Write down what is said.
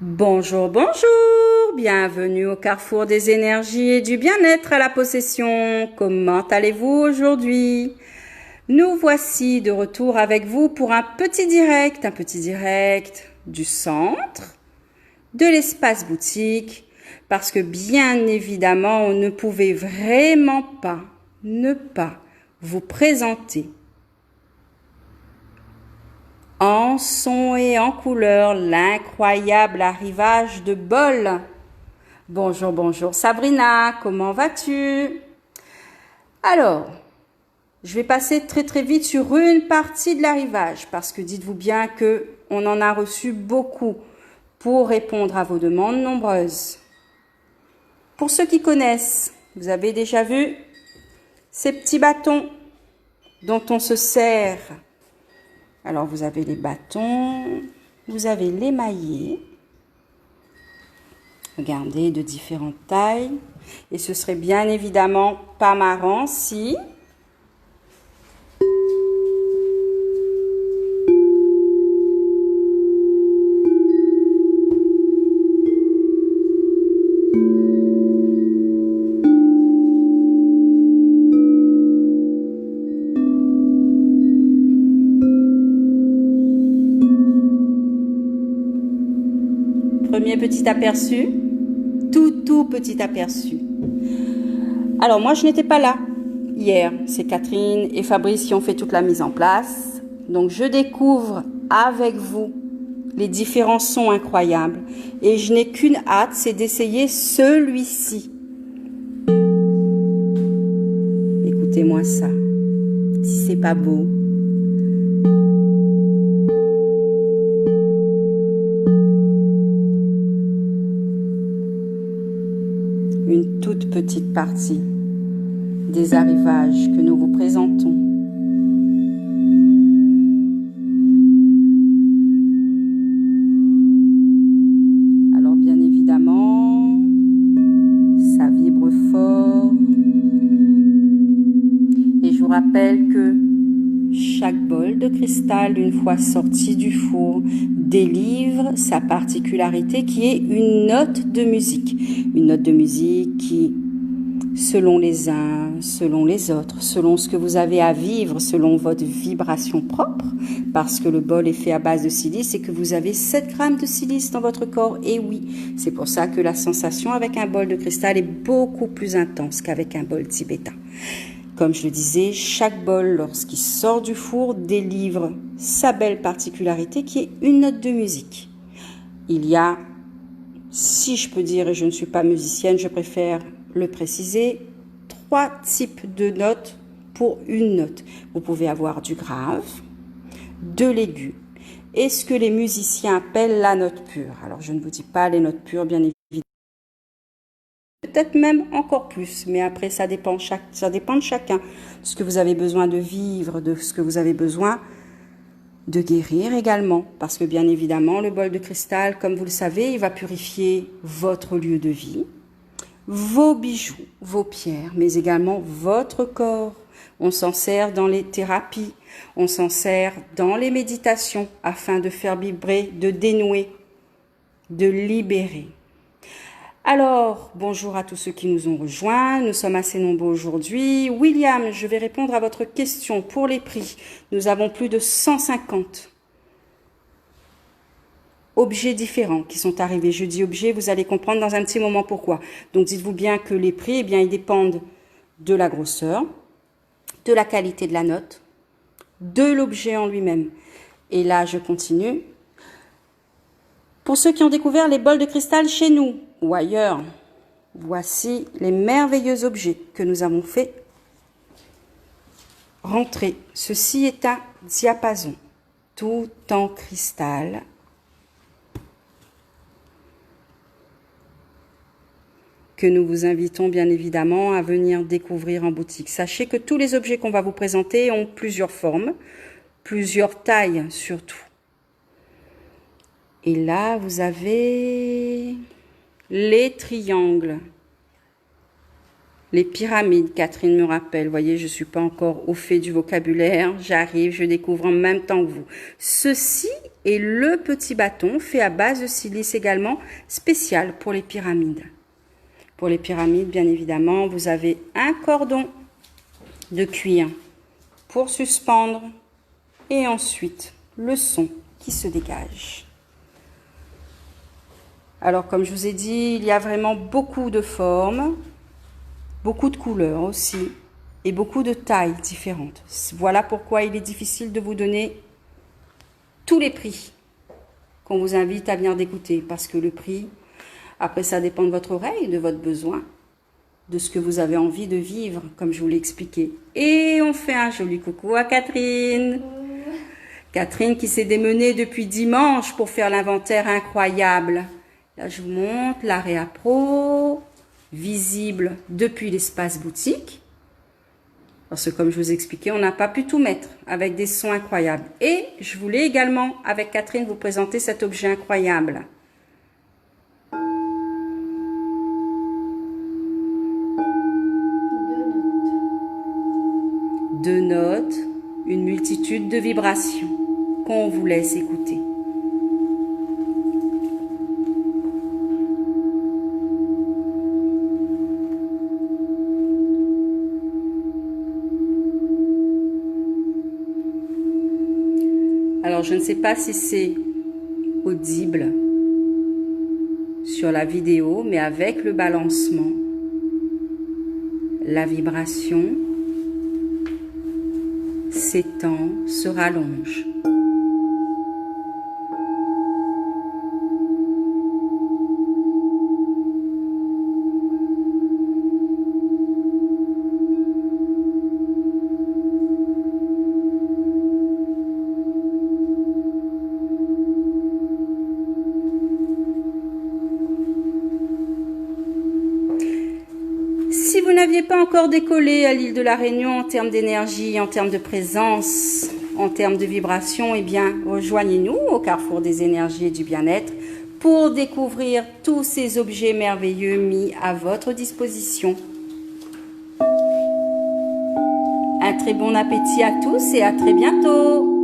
Bonjour, bonjour, bienvenue au carrefour des énergies et du bien-être à la possession. Comment allez-vous aujourd'hui? Nous voici de retour avec vous pour un petit direct du centre, de l'espace boutique, parce que bien évidemment, on ne pouvait vraiment pas ne pas vous présenter en son et en couleur l'incroyable arrivage de Bol. Bonjour, bonjour Sabrina, comment vas-tu? Alors, je vais passer très vite sur une partie de l'arrivage parce que dites-vous bien que on en a reçu beaucoup pour répondre à vos demandes nombreuses. Pour ceux qui connaissent, vous avez déjà vu ces petits bâtons dont on se sert. Alors, vous avez les bâtons, vous avez les maillets. Regardez, de différentes tailles. Et ce serait bien évidemment pas marrant si... Premier petit aperçu, tout petit aperçu. Alors moi je n'étais pas là hier, c'est Catherine et Fabrice qui ont fait toute la mise en place. Donc je découvre avec vous les différents sons incroyables et je n'ai qu'une hâte, c'est d'essayer celui-ci. Écoutez-moi ça, si c'est pas beau. Une toute petite partie des arrivages que nous vous présentons. Alors bien évidemment, ça vibre fort. Et je vous rappelle que chaque bol de cristal, une fois sorti du four, délivre sa particularité qui est une note de musique. Une note de musique qui, selon les uns, selon les autres, selon ce que vous avez à vivre, selon votre vibration propre, parce que le bol est fait à base de silice et que vous avez 7 grammes de silice dans votre corps. Et oui, c'est pour ça que la sensation avec un bol de cristal est beaucoup plus intense qu'avec un bol tibétain. Comme je le disais, chaque bol, lorsqu'il sort du four, délivre sa belle particularité qui est une note de musique. Il y a, si je peux dire, et je ne suis pas musicienne, je préfère le préciser, 3 types de notes pour une note. Vous pouvez avoir du grave, de l'aigu, et ce que les musiciens appellent la note pure. Alors je ne vous dis pas les notes pures, bien évidemment. Peut-être même encore plus, mais après ça dépend de chacun, de ce que vous avez besoin de vivre, de ce que vous avez besoin de guérir également, parce que bien évidemment le bol de cristal, comme vous le savez, il va purifier votre lieu de vie, vos bijoux, vos pierres, mais également votre corps. On s'en sert dans les thérapies, on s'en sert dans les méditations afin de faire vibrer, de dénouer, de libérer. Alors, bonjour à tous ceux qui nous ont rejoints. Nous sommes assez nombreux aujourd'hui. William, je vais répondre à votre question pour les prix. Nous avons plus de 150 objets différents qui sont arrivés. Je dis objets, vous allez comprendre dans un petit moment pourquoi. Donc, dites-vous bien que les prix, eh bien, ils dépendent de la grosseur, de la qualité de la note, de l'objet en lui-même. Et là, je continue. Pour ceux qui ont découvert les bols de cristal chez nous ou ailleurs, voici les merveilleux objets que nous avons fait rentrer. Ceci est un diapason, tout en cristal. Que nous vous invitons bien évidemment à venir découvrir en boutique. Sachez que tous les objets qu'on va vous présenter ont plusieurs formes, plusieurs tailles surtout. Et là, vous avez les triangles, Les pyramides, Catherine me rappelle. Vous voyez, je ne suis pas encore au fait du vocabulaire. J'arrive, je découvre en même temps que vous. Ceci est le petit bâton fait à base de silice également, spécial pour les pyramides. Pour les pyramides, bien évidemment, vous avez un cordon de cuir pour suspendre et ensuite le son qui se dégage. Alors, comme je vous ai dit, il y a vraiment beaucoup de formes, beaucoup de couleurs aussi et beaucoup de tailles différentes. Voilà pourquoi il est difficile de vous donner tous les prix qu'on vous invite à bien écouter, parce que le prix, après ça dépend de votre oreille, de votre besoin, de ce que vous avez envie de vivre, comme je vous l'ai expliqué. Et on fait un joli coucou à Catherine. Catherine qui s'est démenée depuis dimanche pour faire l'inventaire incroyable. Là, je vous montre l'Area Pro, visible depuis l'espace boutique. Parce que comme je vous ai expliqué, on n'a pas pu tout mettre avec des sons incroyables. Et je voulais également, avec Catherine, vous présenter cet objet incroyable. Deux notes, une multitude de vibrations qu'on vous laisse écouter. Alors, je ne sais pas si c'est audible sur la vidéo, mais avec le balancement, la vibration s'étend, se rallonge. Si vous n'aviez pas encore décollé à l'île de la Réunion en termes d'énergie, en termes de présence, en termes de vibration, eh bien, rejoignez-nous au Carrefour des énergies et du bien-être pour découvrir tous ces objets merveilleux mis à votre disposition. Un très bon appétit à tous et à très bientôt!